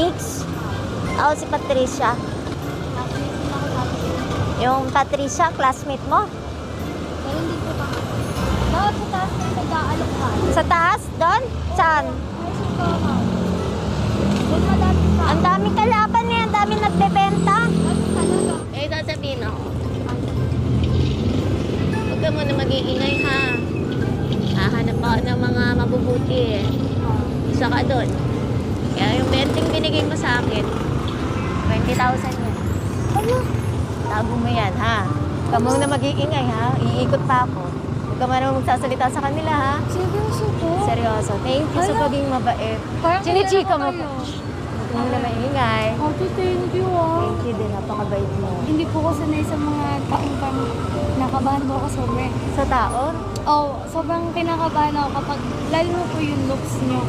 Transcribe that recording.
Mix. Ako si Patricia. Yung Patricia, classmate mo? Pero hindi ko pa. Dapat sa taas na nag-aalok ka. Sa taas? Doon? Saan? Ay, sito ka. Doon madami pa. Ang dami kalaban niya. Ang dami nagbebenta. Dami talaga. Eh, sasabihin ako. Huwag ka muna mag-iingay, ha? Hahanap ako ng mga mabubuti, eh. Isa ka doon. Kaya yung benting binigay mo sa akin, 20,000 yun. Ano? Tago mo yan, ha? Huwag ka muna mag-iingay, ha? Iikot pa ako. Huwag ka muna magsasalita sa kanila, ha? Seryoso to? Seryoso. Thank you sa Hala. pagiging mabait. Parang Chinichika mo kilala po. ko kayo. Huwag ka muna maingay. Ate, thank you ah. Thank you din. Napakabait mo. Hindi po ko sanay sa mga taong parang nakabahan po ako sobra. Sa taon? Oh, sobrang kinakabahan ako kapag lalo na po yung looks nyo.